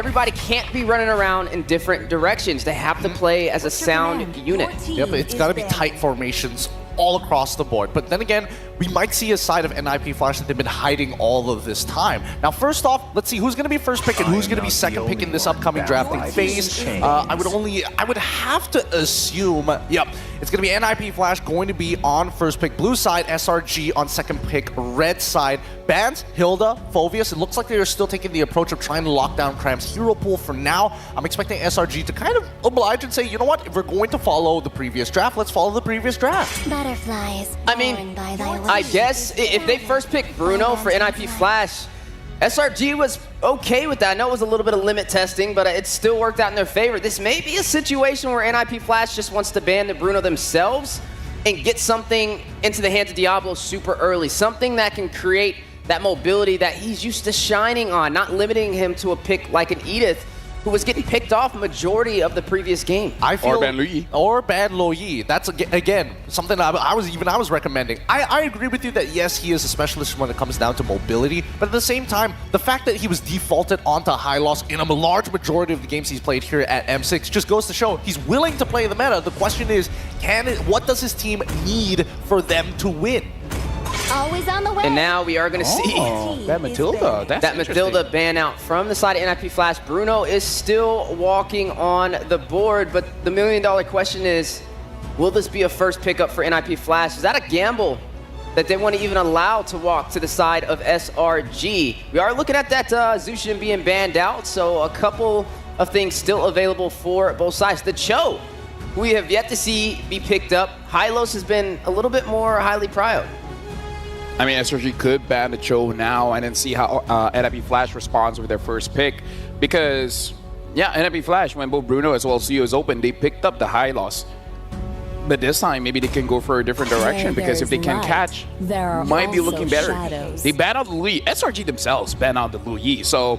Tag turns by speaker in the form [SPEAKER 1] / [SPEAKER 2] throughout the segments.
[SPEAKER 1] Everybody can't be running around in different directions. They have to play as a sound unit.
[SPEAKER 2] Yep, it's got to be tight formations all across the board. But then again, we might see a side of NIP Flash that they've been hiding all of this time. Now, first off, let's see who's going to be first pick and who's going to be second pick in this upcoming drafting phase. I would have to assume, yep, it's going to be NIP Flash going to be on first pick blue side, SRG on second pick red side. Bans, Hilda, Phoveus, it looks like they are still taking the approach of trying to lock down Cram's hero pool for now. I'm expecting SRG to kind of oblige and say, you know what, if we're going to follow the previous draft, let's follow the previous draft.
[SPEAKER 3] Butterflies.
[SPEAKER 1] I mean, I guess if they first picked Bruno for NIP Flash, SRG was okay with that. I know it was a little bit of limit testing, but it still worked out in their favor. This may be a situation where NIP Flash just wants to ban the Bruno themselves and get something into the hands of Diablo super early. Something that can create that mobility that he's used to shining on, not limiting him to a pick like an Edith, who was getting picked off majority of the previous game.
[SPEAKER 4] Or Ban Luyi.
[SPEAKER 2] Or Ban Luyi. That's, again, something that I was recommending. I agree with you that, yes, he is a specialist when it comes down to mobility, but at the same time, the fact that he was defaulted onto high loss in a large majority of the games he's played here at M6 just goes to show he's willing to play the meta. The question is, what does his team need for them to win?
[SPEAKER 3] Always on the way.
[SPEAKER 1] And now we are going to see
[SPEAKER 4] that Matilda.
[SPEAKER 1] that Matilda ban out from the side of NIP Flash. Bruno is still walking on the board, but the million-dollar question is, will this be a first pickup for NIP Flash? Is that a gamble that they want to even allow to walk to the side of SRG? We are looking at that Zushin being banned out, so a couple of things still available for both sides. The Cho, who we have yet to see be picked up. Hylos has been a little bit more highly prioed.
[SPEAKER 4] I mean, SRG could ban the Cho now and then see how NIP Flash responds with their first pick. Because, yeah, NIP Flash, when both Bruno as well as CEO is open, they picked up the high loss. But this time, maybe they can go for a different direction, because if they can catch, might be looking better.
[SPEAKER 3] Shadows.
[SPEAKER 4] They banned out the Luyi. SRG themselves banned out the Luyi. So,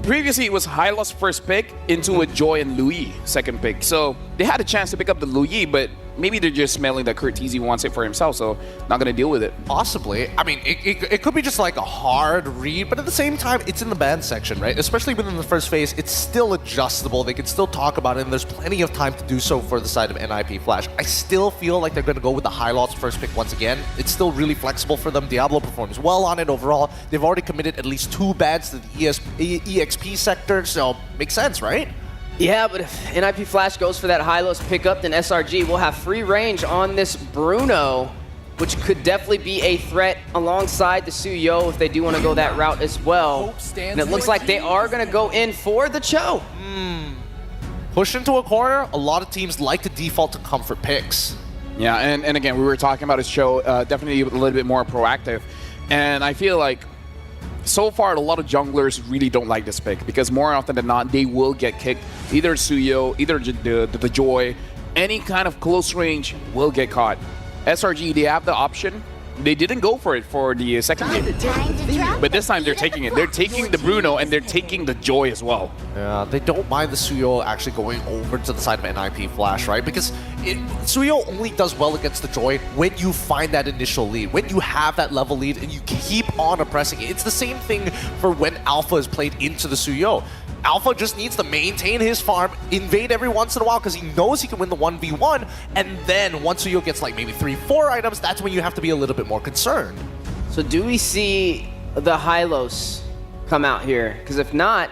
[SPEAKER 4] previously it was high loss first pick into a Joy and Luyi second pick. So, they had a chance to pick up the Luyi, but maybe they're just smelling that Curtizi wants it for himself, so not going to deal with it.
[SPEAKER 2] Possibly. I mean, it could be just like a hard read, but at the same time, it's in the ban section, right? Especially within the first phase, it's still adjustable. They can still talk about it, and there's plenty of time to do so for the side of NIP Flash. I still feel like they're going to go with the high loss first pick once again. It's still really flexible for them. Diablo performs well on it overall. They've already committed at least 2 bans to the EXP sector, so makes sense, right?
[SPEAKER 1] Yeah, but if NIP Flash goes for that high-lows pickup, then SRG will have free range on this Bruno, which could definitely be a threat alongside the Suyo if they do want to go that route as well. And it looks like they are going to go in for the Cho.
[SPEAKER 2] Push into a corner, a lot of teams like to default to comfort picks.
[SPEAKER 4] Yeah, and again, we were talking about his Cho, definitely a little bit more proactive. And I feel like so far, a lot of junglers really don't like this pick, because more often than not, they will get kicked. Either Suyo, either the Joy, any kind of close range will get caught. SRG, they have the option. They didn't go for it for the second game. But this time they're taking it. They're taking the Bruno and they're taking the Joy as well.
[SPEAKER 2] Yeah, they don't mind the Suyo actually going over to the side of NIP Flash, right? Because Suyo only does well against the Joy when you find that initial lead, when you have that level lead and you keep on oppressing it. It's the same thing for when Alpha is played into the Suyo. Alpha just needs to maintain his farm, invade every once in a while because he knows he can win the 1v1, and then once Suyo gets like maybe 3-4 items, that's when you have to be a little bit more concerned.
[SPEAKER 1] So do we see the Hylos come out here? Because if not,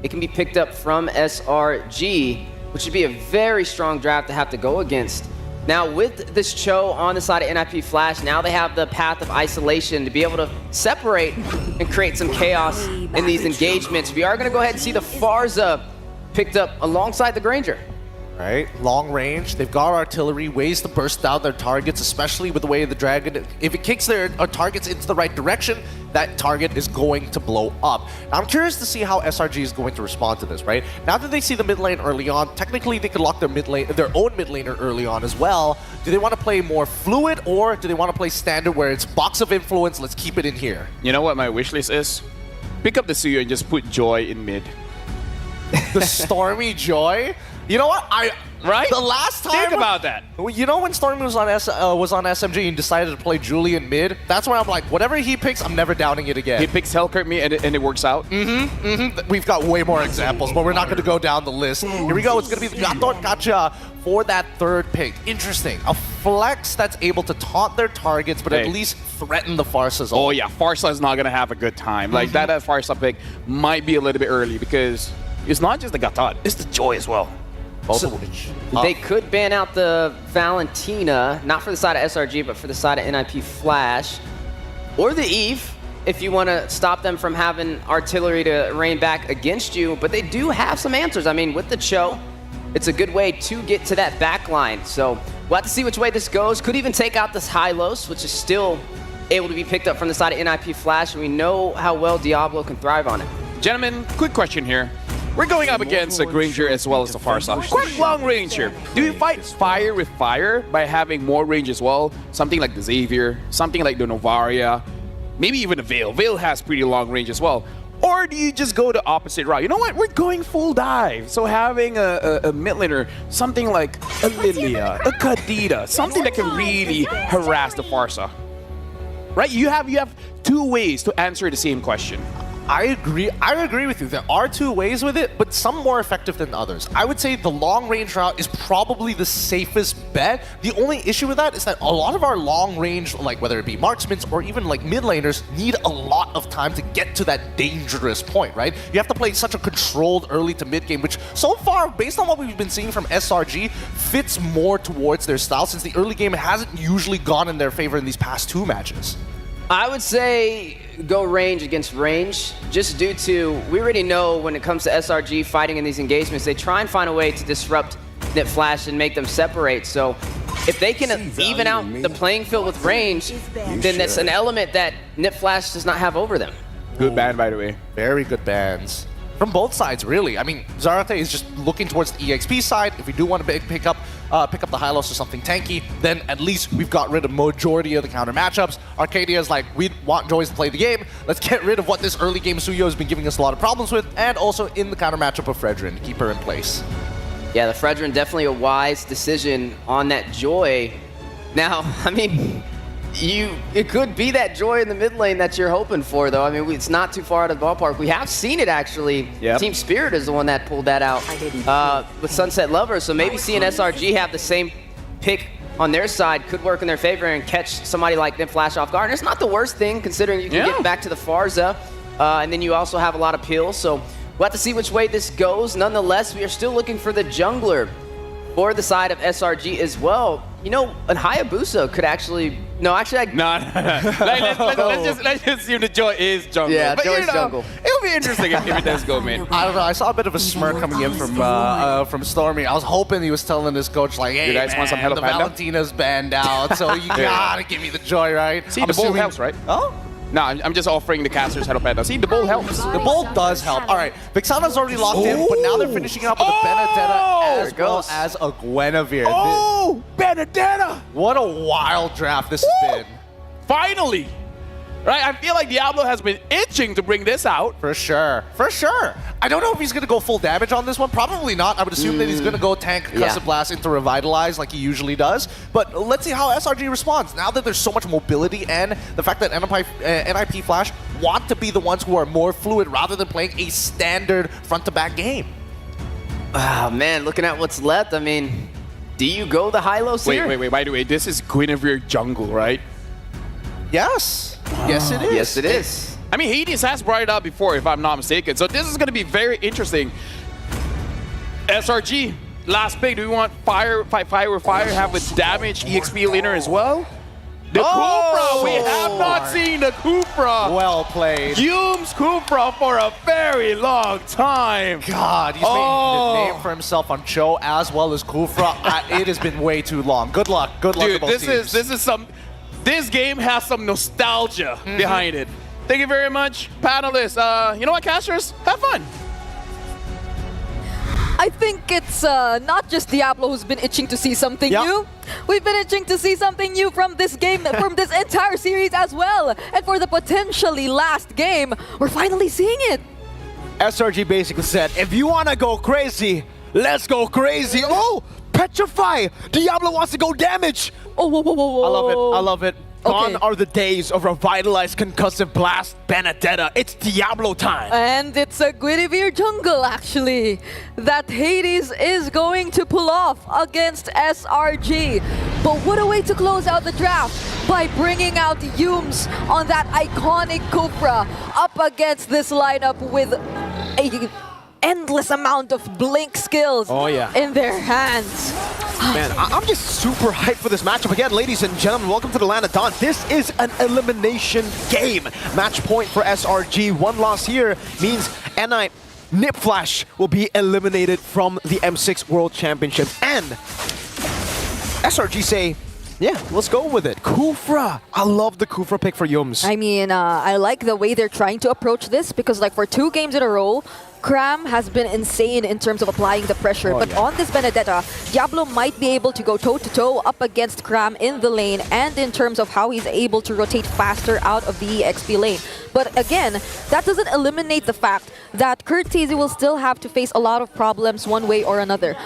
[SPEAKER 1] it can be picked up from SRG, which would be a very strong draft to have to go against. Now with this Cho on the side of NIP Flash, now they have the path of isolation to be able to separate and create some chaos in these engagements. We are going to go ahead and see the Farza picked up alongside the Granger.
[SPEAKER 2] Right, long range, they've got artillery, ways to burst down their targets, especially with the way the Dragon, if it kicks their targets into the right direction, that target is going to blow up. Now, I'm curious to see how SRG is going to respond to this, right? Now that they see the mid lane early on, technically they could lock their own mid laner early on as well. Do they want to play more fluid, or do they want to play standard where it's box of influence, let's keep it in here?
[SPEAKER 4] You know what my wish list is? Pick up the Suyo and just put Joy in mid.
[SPEAKER 2] The Stormy Joy? You know what?
[SPEAKER 4] Right?
[SPEAKER 2] The last time.
[SPEAKER 4] Think about that.
[SPEAKER 2] You know when Stormy was on SMG and decided to play Julian mid? That's where I'm like, whatever he picks, I'm never doubting it again.
[SPEAKER 4] He picks Hellkurt me and it works out.
[SPEAKER 2] We've got way more examples, but we're not going to go down the list. Here we go. It's going to be the Gatot Gacha for that third pick. Interesting. A flex that's able to taunt their targets, but at least threaten the Farsa.
[SPEAKER 4] Oh yeah, Farsa is not going to have a good time. Like that Farsa pick might be a little bit early because it's not just the Gatot, it's the Joy as well. Both of which.
[SPEAKER 1] They could ban out the Valentina, not for the side of SRG, but for the side of NIP Flash. Or the Eve, if you want to stop them from having artillery to rain back against you. But they do have some answers. I mean, with the Cho, it's a good way to get to that back line. So we'll have to see which way this goes. Could even take out this Hylos, which is still able to be picked up from the side of NIP Flash. And we know how well Diablo can thrive on it.
[SPEAKER 4] Gentlemen, quick question here. We're going up against a Granger as well as the Farsa. Quite long range here. Do you fight fire with fire by having more range as well? Something like the Xavier, something like the Novaria, maybe even the Veil. Veil has pretty long range as well. Or do you just go the opposite route? You know what? We're going full dive. So having a mid laner, something like a Lilia, a Kadita, something that can really harass the Farsa. Right? You have two ways to answer the same question.
[SPEAKER 2] I agree with you. There are two ways with it, but some more effective than others. I would say the long range route is probably the safest bet. The only issue with that is that a lot of our long range, like whether it be marksmen or even like mid laners, need a lot of time to get to that dangerous point, right? You have to play such a controlled early to mid game, which so far, based on what we've been seeing from SRG, fits more towards their style since the early game hasn't usually gone in their favor in these past two matches.
[SPEAKER 1] I would say go range against range, just due to, we already know when it comes to SRG fighting in these engagements, they try and find a way to disrupt NIP Flash and make them separate. So if they can even out the playing field with range, then that's an element that NIP Flash does not have over them.
[SPEAKER 4] Good ban, by the way.
[SPEAKER 2] Very good bans. From both sides, really. I mean, Zarate is just looking towards the EXP side. If we do want to pick up the Hylos or something tanky, then at least we've got rid of majority of the counter matchups. Arcadia is like, we want Joyce to play the game. Let's get rid of what this early game Suyo has been giving us a lot of problems with, and also in the counter matchup of Fredrin, keep her in place.
[SPEAKER 1] Yeah, the Fredrin definitely a wise decision on that Joy. Now, I mean, it could be that Joy in the mid lane that you're hoping for, though. I mean, it's not too far out of the ballpark. We have seen it, actually. Yep. Team Spirit is the one that pulled that out with Sunset Lover, so maybe seeing SRG have the same pick on their side could work in their favor and catch somebody like NIP Flash off guard. And it's not the worst thing, considering you can get back to the Farsa, and then you also have a lot of pills, so we'll have to see which way this goes. Nonetheless, we are still looking for the jungler for the side of SRG as well. You know, an Hayabusa could actually... No, actually,
[SPEAKER 4] No. Let's just assume the Joy is jungle.
[SPEAKER 1] Yeah,
[SPEAKER 4] but
[SPEAKER 1] Joy's jungle.
[SPEAKER 4] It'll be interesting if it does go mid.
[SPEAKER 2] I don't know. I saw a bit of a smirk coming in from Stormy. I was hoping he was telling his coach, like, hey,
[SPEAKER 4] guys want some Hello
[SPEAKER 2] the
[SPEAKER 4] Panda?
[SPEAKER 2] Valentina's banned out, so you gotta give me the Joy, right?
[SPEAKER 4] See, the bowl helps, right?
[SPEAKER 2] Oh?
[SPEAKER 4] No, I'm just offering the casters Hello Panda. See, the bowl helps.
[SPEAKER 2] The bolt does help. All right, Vixana's already locked in, but now they're finishing it up with a Benedetta as well as a Guinevere.
[SPEAKER 4] Oh, Benedetta!
[SPEAKER 2] What a wild draft this has been.
[SPEAKER 4] Finally! Right, I feel like Diablo has been itching to bring this out.
[SPEAKER 2] For sure. For sure. I don't know if he's going to go full damage on this one. Probably not. I would assume that he's going to go tank Cussive Blast into Revitalize like he usually does. But let's see how SRG responds. Now that there's so much mobility and the fact that NIP Flash want to be the ones who are more fluid rather than playing a standard front-to-back game.
[SPEAKER 1] Oh, man, looking at what's left, I mean, do you go the Hylos here?
[SPEAKER 4] Wait. By the way, this is Guinevere jungle, right?
[SPEAKER 2] Yes. Yes, it is.
[SPEAKER 1] Yes, it is.
[SPEAKER 4] I mean, Hades has brought it up before, if I'm not mistaken. So this is going to be very interesting. SRG, last pick. Do we want fire with fire, have a damage EXP laner as well? The Kufra, we have not seen the Kufra.
[SPEAKER 2] Well played.
[SPEAKER 4] Hume's Kufra for a very long time.
[SPEAKER 2] God, he's made a name for himself on Cho as well as Kufra. It has been way too long. Good luck. Good luck to both teams.
[SPEAKER 4] This game has some nostalgia behind it. Thank you very much, panelists. You know what, casters? Have fun.
[SPEAKER 5] I think it's not just Diablo who's been itching to see something new. We've been itching to see something new from this game, from this entire series as well. And for the potentially last game, we're finally seeing it.
[SPEAKER 6] SRG basically said, if you want to go crazy, Let's go crazy. Oh, Petrify. Diablo wants to go damage.
[SPEAKER 5] Oh, whoa, whoa, whoa, whoa.
[SPEAKER 6] I love it. I love it. Gone
[SPEAKER 5] Okay.
[SPEAKER 6] are the days of Revitalized Concussive Blast Benedetta. It's Diablo time.
[SPEAKER 5] And it's a Guinevere jungle, actually, that Hades is going to pull off against SRG. But what a way to close out the draft by bringing out Yumes on that iconic Kufra up against this lineup with a endless amount of blink skills
[SPEAKER 6] Oh, yeah.
[SPEAKER 5] in their hands.
[SPEAKER 6] Man, I'm just super hyped for this matchup. Again, ladies and gentlemen, welcome to the Land of Dawn. This is an elimination game. Match point for SRG. One loss here means Nip Flash will be eliminated from the M6 World Championship. And SRG say, yeah, let's go with it. Kufra. I love the Kufra pick for Yums.
[SPEAKER 5] I mean, I like the way they're trying to approach this because, like, for 2 games in a row, Cram has been insane in terms of applying the pressure.
[SPEAKER 6] Oh,
[SPEAKER 5] but
[SPEAKER 6] yeah.
[SPEAKER 5] on this Benedetta, Diablo might be able to go toe-to-toe up against Cram in the lane and in terms of how he's able to rotate faster out of the EXP lane. But again, that doesn't eliminate the fact that Curtese will still have to face a lot of problems one way or another.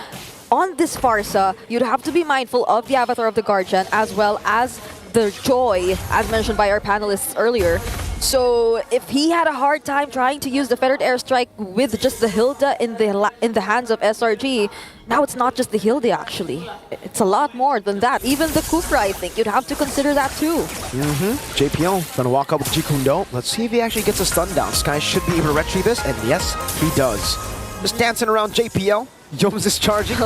[SPEAKER 5] On this Farsa, you'd have to be mindful of the Avatar of the Guardian as well as the Joy, as mentioned by our panelists earlier. So if he had a hard time trying to use the Feathered Airstrike with just the Hilda in the hands of SRG, now it's not just the Hilda actually. It's a lot more than that. Even the Kufra, I think, you'd have to consider that too.
[SPEAKER 6] JPL gonna walk up with Jikundo. Let's see if he actually gets a stun down. Sky should be able to retrieve this, and yes, he does. Just dancing around JPL. Jones is charging.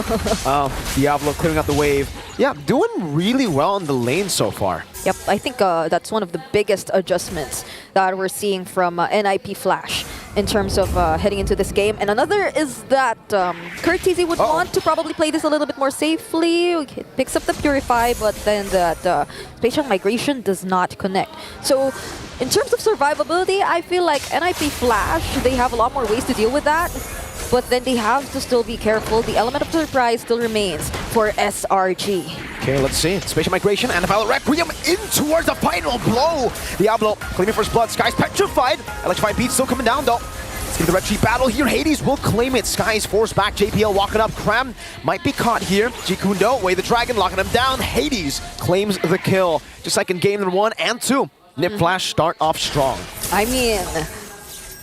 [SPEAKER 6] Diablo clearing out the wave. Yeah, doing really well in the lane so far.
[SPEAKER 5] Yep, I think that's one of the biggest adjustments that we're seeing from NIP Flash in terms of heading into this game. And another is that Curtese would want to probably play this a little bit more safely. It picks up the Purify, but then that Spatial Migration does not connect. So in terms of survivability, I feel like NIP Flash, they have a lot more ways to deal with that. But then they have to still be careful. The element of surprise still remains for SRG.
[SPEAKER 6] Okay, let's see. Spatial Migration, NPFL Requiem in towards the final blow. Diablo claiming first blood. Sky's petrified. Electrified Beat still coming down though. Let's get the Red Tree battle here. Hades will claim it. Sky's forced back. JPL walking up. Cram might be caught here. Jikundo, Way the Dragon, locking him down. Hades claims the kill. Just like in game number 1 and 2. Nip Flash start off strong.
[SPEAKER 5] I mean,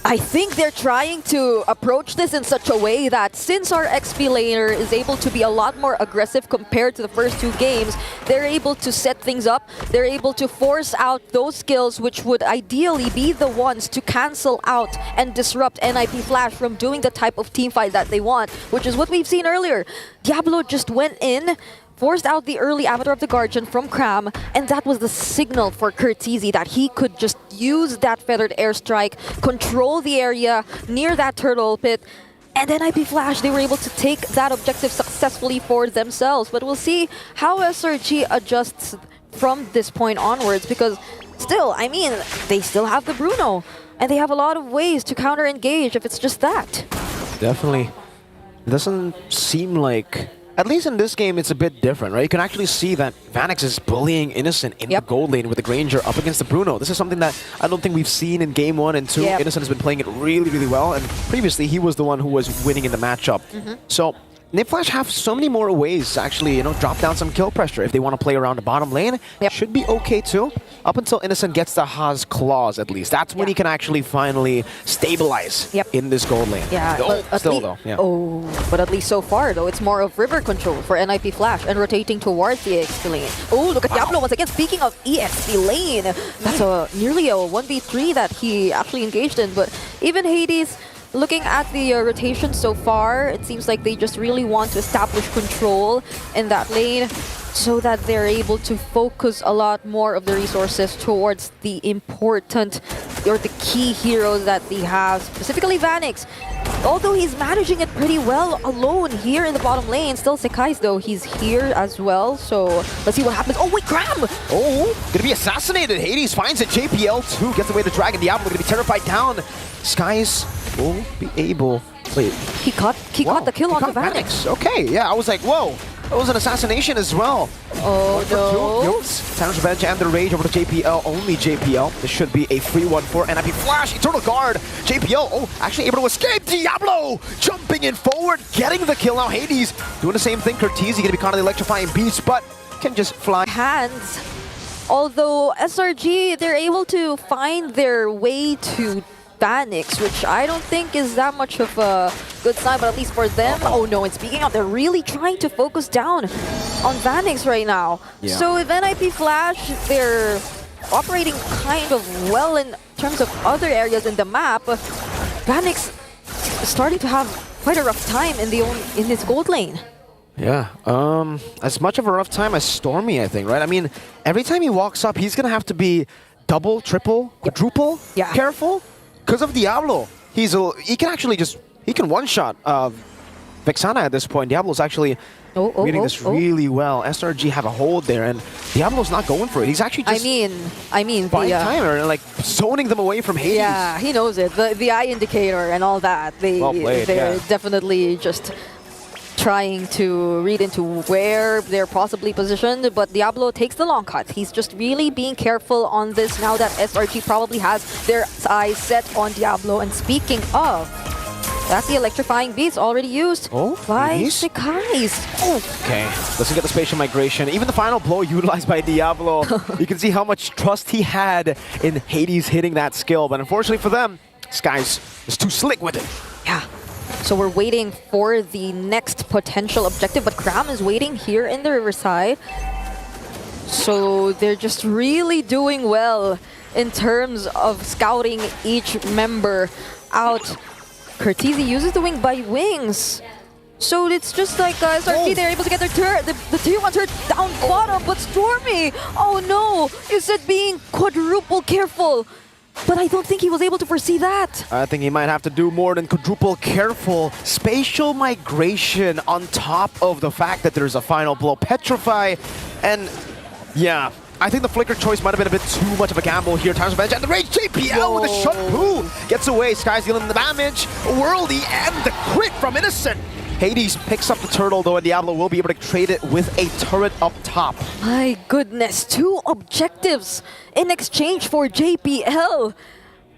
[SPEAKER 5] I think they're trying to approach this in such a way that since our XP laner is able to be a lot more aggressive compared to the first 2 games, they're able to set things up. They're able to force out those skills which would ideally be the ones to cancel out and disrupt NIP Flash from doing the type of teamfight that they want, which is what we've seen earlier. Diablo just went in, forced out the early Avatar of the Guardian from Cram, and that was the signal for Curtese that he could just use that Feathered Airstrike, control the area near that turtle pit, and then NIP Flash, they were able to take that objective successfully for themselves. But we'll see how SRG adjusts from this point onwards, because still, I mean, they still have the Bruno, and they have a lot of ways to counter-engage if it's just that.
[SPEAKER 6] Definitely. It doesn't seem like... At least in this game, it's a bit different, right? You can actually see that Vanix is bullying Innocent in the gold lane with the Granger up against the Bruno. This is something that I don't think we've seen in game 1 and 2. Innocent has been playing it really, really well, and previously he was the one who was winning in the matchup. So Nip Flash have so many more ways to actually, you know, drop down some kill pressure if they want to play around the bottom lane. Should be okay too. Up until Innocent gets the Haas claws, at least. That's when he can actually finally stabilize in this gold lane.
[SPEAKER 5] But at least so far, though, it's more of river control for NIP Flash and rotating towards the EXP lane. Oh, look at Diablo once again. Speaking of EXP lane, that's nearly a 1v3 that he actually engaged in. But even Hades, looking at the rotation so far, it seems like they just really want to establish control in that lane so that they're able to focus a lot more of the resources towards the important or the key heroes that they have, specifically Vanix. Although he's managing it pretty well alone here in the bottom lane, still Sekai's though, he's here as well, so let's see what happens. Oh wait, Cram!
[SPEAKER 6] Oh, gonna be assassinated. Hades finds it. JPL too gets away the dragon. Diablo gonna be terrified down. Skies will be able... Wait.
[SPEAKER 5] He caught the kill on the Vanix.
[SPEAKER 6] Okay, yeah, I was like, whoa. It was an assassination as well.
[SPEAKER 5] Oh no.
[SPEAKER 6] Thanos Revenge and the Rage over to JPL. Only JPL. This should be a free one for NIP Flash. Eternal Guard. JPL, actually able to escape. Diablo jumping in forward, getting the kill. Now Hades doing the same thing. Cortese going to be caught in the electrifying beast, but can just fly.
[SPEAKER 5] Hands. Although SRG, they're able to find their way to Vanix, which I don't think is that much of a good sign, but at least for them, oh no, and speaking of, they're really trying to focus down on Vanix right now.
[SPEAKER 6] Yeah.
[SPEAKER 5] So with NIP Flash, they're operating kind of well in terms of other areas in the map. Vanix is starting to have quite a rough time in his gold lane.
[SPEAKER 6] Yeah, as much of a rough time as Stormy, I think, right? I mean, every time he walks up, he's gonna have to be double, triple, quadruple careful. Because of Diablo, he can actually he can one-shot Vexana at this point. Diablo's actually reading this really well. SRG have a hold there, and Diablo's not going for it. He's actually just
[SPEAKER 5] I mean
[SPEAKER 6] buying
[SPEAKER 5] the
[SPEAKER 6] timer and like zoning them away from Hades.
[SPEAKER 5] yeah, he knows it. The eye indicator and all that. They're definitely just trying to read into where they're possibly positioned, but Diablo takes the long cut. He's just really being careful on this now that SRG probably has their eyes set on Diablo. And speaking of, that's the electrifying beast already used by Sekai's.
[SPEAKER 6] Okay, let's get the spatial migration. Even the final blow utilized by Diablo. You can see how much trust he had in Hades hitting that skill, but unfortunately for them, Skies is too slick with it.
[SPEAKER 5] Yeah. So we're waiting for the next potential objective, but Cram is waiting here in the Riverside. So they're just really doing well in terms of scouting each member out. Cortese uses the wing by wings. So it's just like SRG, they're able to get their turret, the tier 1 turret down bottom, but Stormy, oh no, you said being quadruple careful. But I don't think he was able to foresee that.
[SPEAKER 6] I think he might have to do more than quadruple careful. Spatial migration on top of the fact that there's a final blow. Petrify, and yeah, I think the flicker choice might have been a bit too much of a gamble here. Times Revenge and the Rage JPL with a Shut gets away. Sky's dealing the damage. Worldy and the crit from Innocent. Hades picks up the turtle though, and Diablo will be able to trade it with a turret up top.
[SPEAKER 5] My goodness, 2 objectives in exchange for JPL.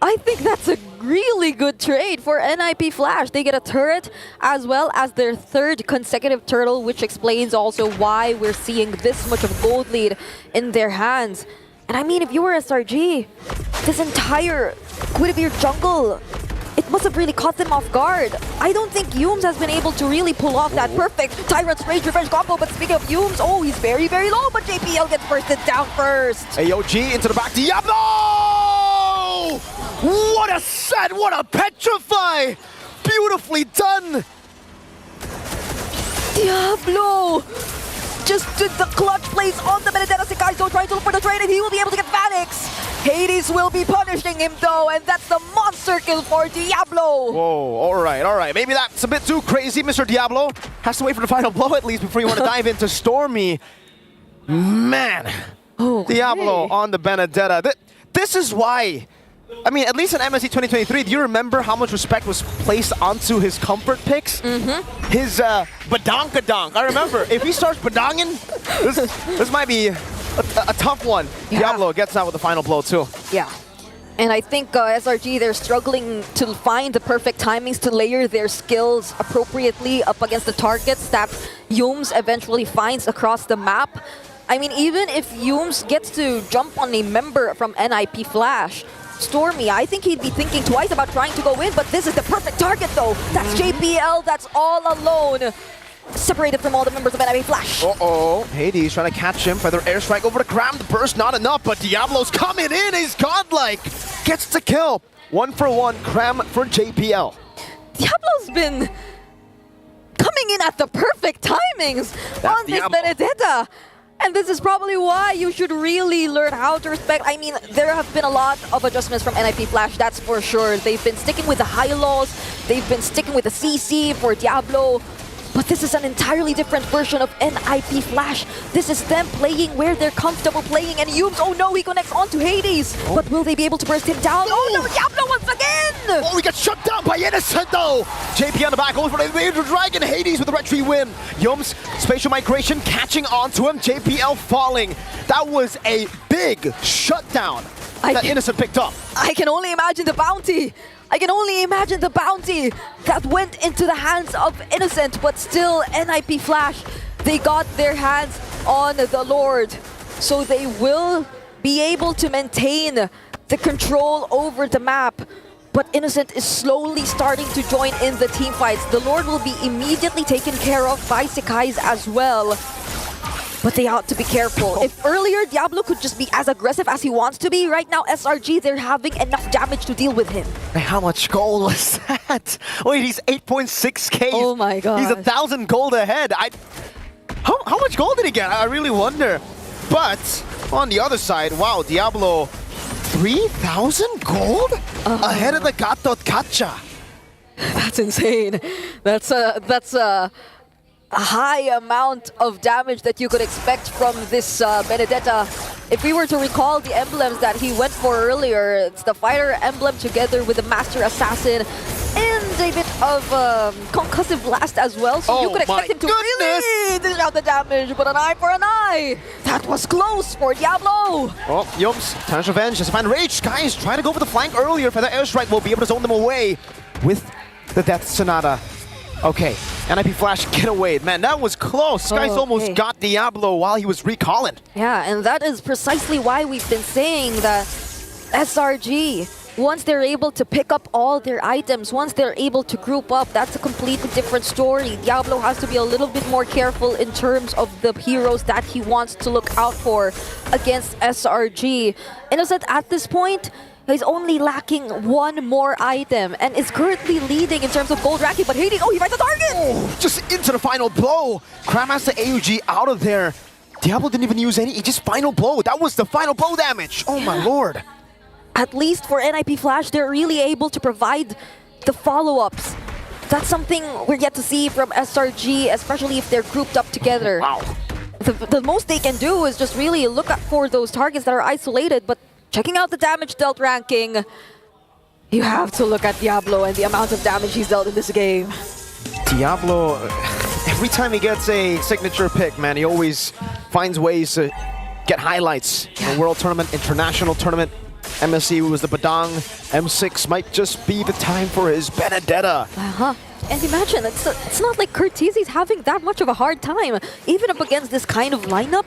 [SPEAKER 5] I think that's a really good trade for NIP Flash. They get a turret as well as their 3rd consecutive turtle, which explains also why we're seeing this much of gold lead in their hands. And I mean, if you were SRG, this entire Quidivir jungle, it must have really caught them off guard. I don't think Yumes has been able to really pull off that perfect Tyrant's Rage Revenge combo, but speaking of Yumes, he's very, very low, but JPL gets bursted down first.
[SPEAKER 6] AOG into the back, Diablo! What a set, what a petrify! Beautifully done!
[SPEAKER 5] Diablo! Just did the clutch plays on the Benedetta. Sekai's trying to look for the trade, and he will be able to get Vanix. Hades will be punishing him though, and that's the monster kill for Diablo.
[SPEAKER 6] Whoa, all right. Maybe that's a bit too crazy, Mr. Diablo. Has to wait for the final blow at least before you want to dive into Stormy. Man, Diablo on the Benedetta. This is why, I mean, at least in MSC 2023, do you remember how much respect was placed onto his comfort picks? His badonkadonk. I remember, if he starts badonging, this might be a tough one.
[SPEAKER 5] Yeah.
[SPEAKER 6] Diablo gets out with the final blow too.
[SPEAKER 5] Yeah. And I think SRG, they're struggling to find the perfect timings to layer their skills appropriately up against the targets that Yumes eventually finds across the map. I mean, even if Yumes gets to jump on a member from NIP Flash, Stormy, I think he'd be thinking twice about trying to go in, but this is the perfect target though. That's JPL, that's all alone. Separated from all the members of NIP Flash.
[SPEAKER 6] Hades trying to catch him. Feather airstrike over to Cram. The burst not enough, but Diablo's coming in. He's godlike. Gets the kill. 1 for 1. Cram for JPL.
[SPEAKER 5] Diablo's been coming in at the perfect timings on this Benedetta. And this is probably why you should really learn how to respect. I mean, there have been a lot of adjustments from NIP Flash, that's for sure. They've been sticking with the high lows. They've been sticking with the CC for Diablo. But this is an entirely different version of NIP Flash. This is them playing where they're comfortable playing, and Yumes, oh no, he connects onto Hades. But will they be able to burst him down? Oh no, Diablo once again!
[SPEAKER 6] Oh, he got shut down by Innocent though! JP on the back, goes for the Major Dragon. Hades with the red tree win. Yums, spatial migration catching onto him. JPL falling. That was a big shutdown that Innocent picked up.
[SPEAKER 5] I can only imagine the bounty. I can only imagine the bounty that went into the hands of Innocent, but still NIP Flash, they got their hands on the Lord. So they will be able to maintain the control over the map. But Innocent is slowly starting to join in the team fights. The Lord will be immediately taken care of by Sekais as well. But they ought to be careful. If earlier Diablo could just be as aggressive as he wants to be, right now SRG, they're having enough damage to deal with him.
[SPEAKER 6] How much gold was that? Wait, he's 8.6k.
[SPEAKER 5] Oh my god.
[SPEAKER 6] He's 1,000 gold ahead. How much gold did he get? I really wonder. But on the other side, wow, Diablo, 3,000 gold ahead of the Gato Kacha.
[SPEAKER 5] That's insane. That's a high amount of damage that you could expect from this Benedetta. If we were to recall the emblems that he went for earlier, it's the fighter emblem together with the master assassin and a bit of concussive blast as well. So you could expect him to really dish out the damage, but an eye for an eye. That was close for Diablo.
[SPEAKER 6] Oh, Yums, Tarnish Revenge, just find Rage. Guys, trying to go for the flank earlier for the airstrike. Will be able to zone them away with the Death Sonata. Okay, NIP Flash, get away. Man, that was close. Skies almost got Diablo while he was recalling.
[SPEAKER 5] Yeah, and that is precisely why we've been saying that SRG, once they're able to pick up all their items, once they're able to group up, that's a completely different story. Diablo has to be a little bit more careful in terms of the heroes that he wants to look out for against SRG. Innocent at this point, he's only lacking one more item and is currently leading in terms of gold ranking, but Hades, he finds the target!
[SPEAKER 6] Oh, just into the final blow. Grandmaster AUG out of there. Diablo didn't even use any, he just final blow. That was the final blow damage. Oh my lord.
[SPEAKER 5] At least for NIP Flash, they're really able to provide the follow-ups. That's something we're yet to see from SRG, especially if they're grouped up together.
[SPEAKER 6] Wow.
[SPEAKER 5] The most they can do is just really look out for those targets that are isolated, but checking out the damage dealt ranking, you have to look at Diablo and the amount of damage he's dealt in this game.
[SPEAKER 6] Diablo, every time he gets a signature pick, man, he always finds ways to get highlights. Yeah. World Tournament, International Tournament, MSC was the Badang, M6 might just be the time for his Benedetta.
[SPEAKER 5] And imagine, it's not like Curtizi's having that much of a hard time. Even up against this kind of lineup,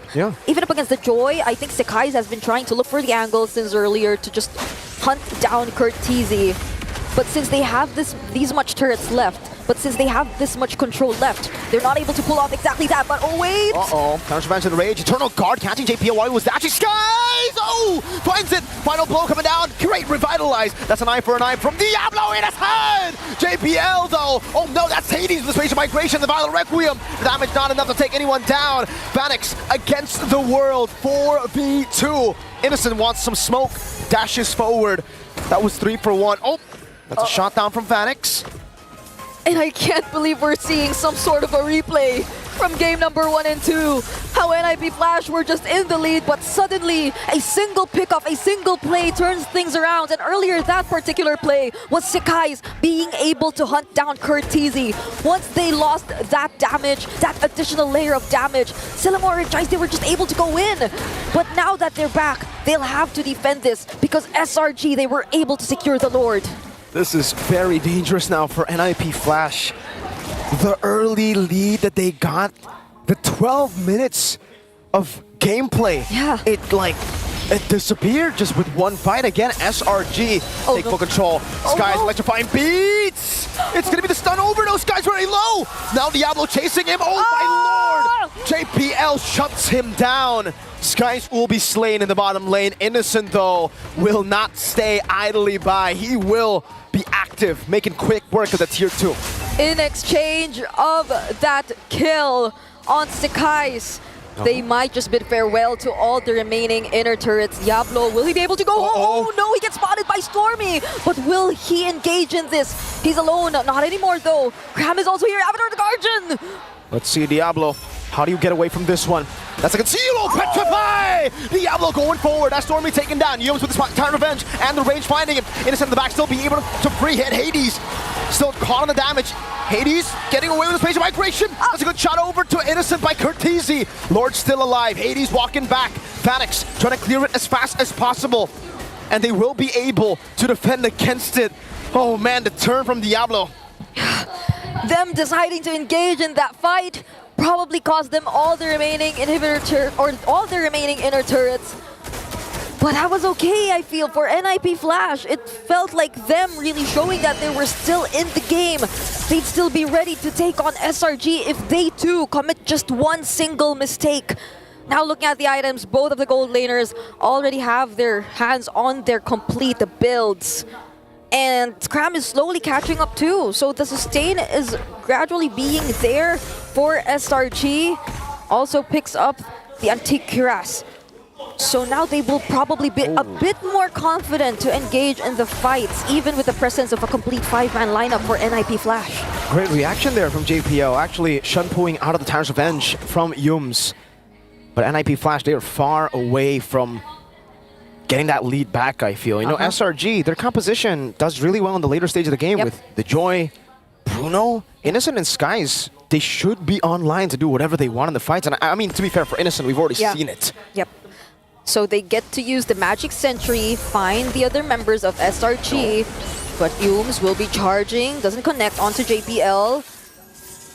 [SPEAKER 5] even up against the Joy, I think Sekais has been trying to look for the angle since earlier to just hunt down Curtizi. But since they have these much turrets left, but since they have this much control left, they're not able to pull off exactly that. But oh wait!
[SPEAKER 6] Tarnish Revenge and Rage, Eternal Guard catching JPL. Was that actually Skies? Oh! Finds it! Final blow coming down. Great revitalize. That's an eye for an eye from Diablo in his head! JPL though. Oh no, that's Hades with the spatial migration, the Violent Requiem. The damage not enough to take anyone down. Vanix against the world, 4v2. Innocent wants some smoke, dashes forward. That was 3 for 1. Oh! That's a shot down from Vanix.
[SPEAKER 5] And I can't believe we're seeing some sort of a replay from game number 1 and 2. How NIP Flash were just in the lead, but suddenly a single pickoff, a single play turns things around. And earlier that particular play was Sekais being able to hunt down Curtizi. Once they lost that damage, that additional layer of damage, Sillamore and Jice, they were just able to go in. But now that they're back, they'll have to defend this because SRG, they were able to secure the Lord.
[SPEAKER 6] This is very dangerous now for NIP Flash. The early lead that they got, the 12 minutes of gameplay, it disappeared just with one fight. Again, SRG take full control. Skies electrifying beats! It's gonna be the stun overdose. Skies very low! Now Diablo chasing him. Oh my lord! JPL shuts him down. Skies will be slain in the bottom lane. Innocent though will not stay idly by. He will be active, making quick work of the tier 2.
[SPEAKER 5] In exchange of that kill on Sekais, They might just bid farewell to all the remaining inner turrets. Diablo, will he be able to go? Oh no, he gets spotted by Stormy. But will he engage in this? He's alone. Not anymore though. Cram is also here. Avatar the Guardian.
[SPEAKER 6] Let's see, Diablo. How do you get away from this one? That's a conceal! Petrify! Diablo going forward. That's Stormy taken down. Yums with the spot, time revenge, and the range finding him. Innocent in the back, still being able to free hit Hades. Still caught on the damage. Hades getting away with the space of migration. That's a good shot over to Innocent by Curtisi. Lord still alive. Hades walking back. Phoenix trying to clear it as fast as possible. And they will be able to defend against it. Oh man, the turn from Diablo.
[SPEAKER 5] Them deciding to engage in that fight probably cost them all the remaining all the remaining inner turrets. But that was okay, I feel, for NIP Flash. It felt like them really showing that they were still in the game. They'd still be ready to take on SRG if they too commit just one single mistake. Now looking at the items, both of the gold laners already have their hands on their complete builds. And Cram is slowly catching up too. So the sustain is gradually being there for SRG. Also picks up the Antique Cuirass. So now they will probably be a bit more confident to engage in the fights, even with the presence of a complete 5-man lineup for NIP Flash.
[SPEAKER 6] Great reaction there from JPL. Actually, Shunpooing out of the Tower's Revenge from Yums. But NIP Flash, they are far away from getting that lead back, I feel. You know, SRG, their composition does really well in the later stage of the game with the Joy, Bruno, Innocent, and Skies. They should be online to do whatever they want in the fights. And I mean, to be fair, for Innocent, we've already seen it.
[SPEAKER 5] Yep. So they get to use the Magic Sentry, find the other members of SRG, but Yums will be charging, doesn't connect onto JPL.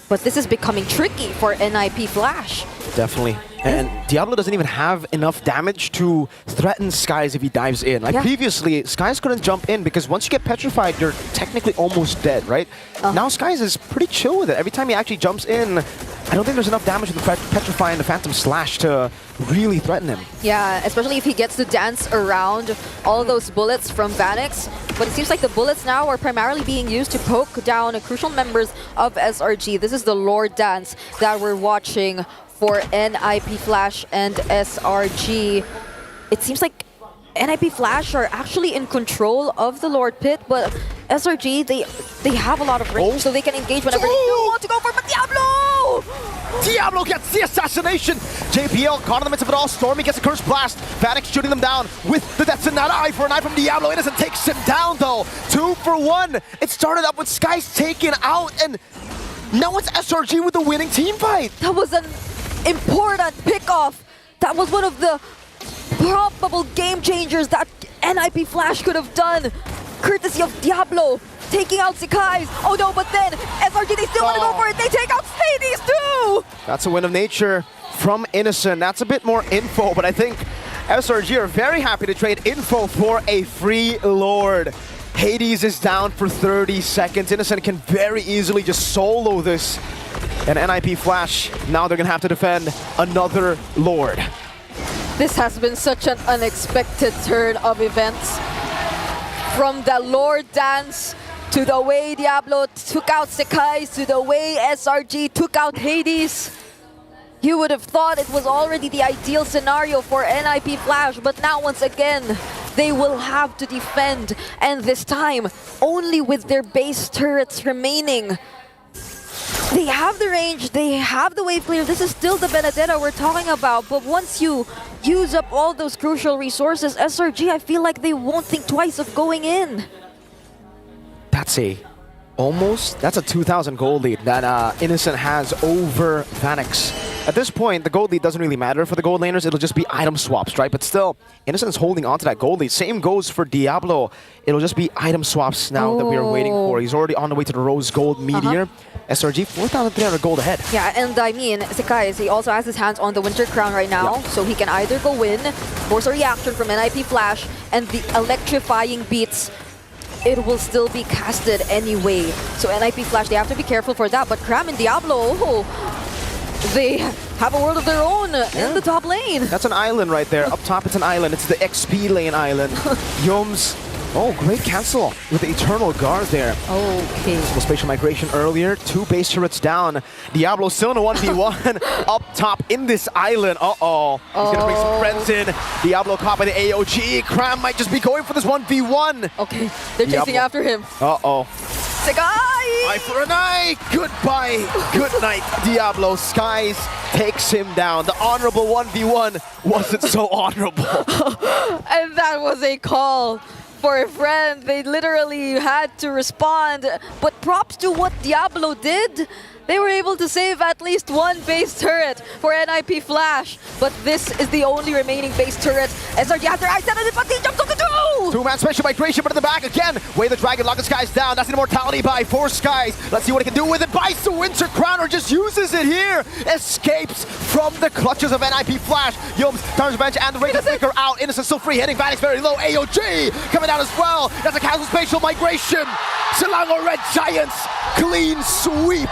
[SPEAKER 5] But this is becoming tricky for NIP Flash.
[SPEAKER 6] Definitely. And Diablo doesn't even have enough damage to threaten Skies if he dives in. Like previously, Skies couldn't jump in because once you get petrified, you're technically almost dead, right? Now Skies is pretty chill with it. Every time he actually jumps in, I don't think there's enough damage with the Petrify and the Phantom Slash to really threaten him.
[SPEAKER 5] Yeah, especially if he gets to dance around all those bullets from Vanix. But it seems like the bullets now are primarily being used to poke down crucial members of SRG. This is the Lord Dance that we're watching for NIP Flash and SRG. It seems like NIP Flash are actually in control of the Lord Pit, but SRG, they have a lot of range, so they can engage whenever they do want to go for it. But Diablo!
[SPEAKER 6] Diablo gets the assassination! JPL caught in the midst of it all. Stormy gets a Curse Blast. Vanix shooting them down with the Death Sin. Not eye for an eye from Diablo. Innocent takes him down, though. 2 for 1. It started up with Skies taken out, and now it's SRG with the winning team fight.
[SPEAKER 5] That was an important pickoff. That was one of the probable game changers that NIP Flash could have done, courtesy of Diablo taking out Sekai's. Oh no, but then SRG, they still want to go for it. They take out Hades too.
[SPEAKER 6] That's a win of nature from Innocent. That's a bit more info, but I think SRG are very happy to trade info for a free Lord. Hades is down for 30 seconds. Innocent can very easily just solo this. And NIP Flash, now they're going to have to defend another Lord.
[SPEAKER 5] This has been such an unexpected turn of events. From the Lord Dance, to the way Diablo took out Sekai, to the way SRG took out Hades. You would have thought it was already the ideal scenario for NIP Flash, but now once again, they will have to defend, and this time, only with their base turrets remaining. They have the range, they have the wave clear. This is still the Benedetta we're talking about, but once you use up all those crucial resources, SRG, I feel like they won't think twice of going in.
[SPEAKER 6] That's a 2,000 gold lead that Innocent has over Vanix. At this point, the gold lead doesn't really matter for the gold laners. It'll just be item swaps, right? But still, Innocent's holding on to that gold lead. Same goes for Diablo. It'll just be item swaps now that we are waiting for. He's already on the way to the Rose Gold Meteor. SRG, 4,300 gold ahead.
[SPEAKER 5] Yeah, and I mean, Sekai, he also has his hands on the Winter Crown right now, so he can either go in, force a reaction from NIP Flash, and the electrifying beats, it will still be casted anyway. So NIP Flash, they have to be careful for that, but Cram and Diablo, they have a world of their own in the top lane.
[SPEAKER 6] That's an island right there. Up top, it's an island. It's the XP lane island. Yums Oh, great cancel with the Eternal Guard there.
[SPEAKER 5] Okay.
[SPEAKER 6] Little spatial migration earlier. 2 base turrets down. Diablo still in a 1v1 up top in this island. Uh-oh. He's gonna bring some friends in. Diablo caught by the AOG. Cram might just be going for this 1v1.
[SPEAKER 5] Okay, they're chasing
[SPEAKER 6] Diablo.
[SPEAKER 5] after him.
[SPEAKER 6] Uh-oh.
[SPEAKER 5] Sagai!
[SPEAKER 6] Eye for an eye. Goodbye. Good night, Diablo. Skies takes him down. The honorable 1v1 wasn't so honorable.
[SPEAKER 5] And that was a call for a friend. They literally had to respond. But props to what Diablo did. They were able to save at least 1 base turret for NIP Flash. But this is the only remaining base turret. SRG has their eyes set on it, but he jumps on the 2!
[SPEAKER 6] 2-man special migration, but in the back again. Way the Dragon, lock the Skies down. That's an immortality by 4 Skies. Let's see what he can do with it. Buys the Winter Crown or just uses it here. Escapes from the clutches of NIP Flash. Yomes turns bench and the Radiant Flicker out. Innocent still free, hitting Vanix very low. AOG coming down as well. That's a cancel spatial migration. Selangor Red Giants, clean sweep.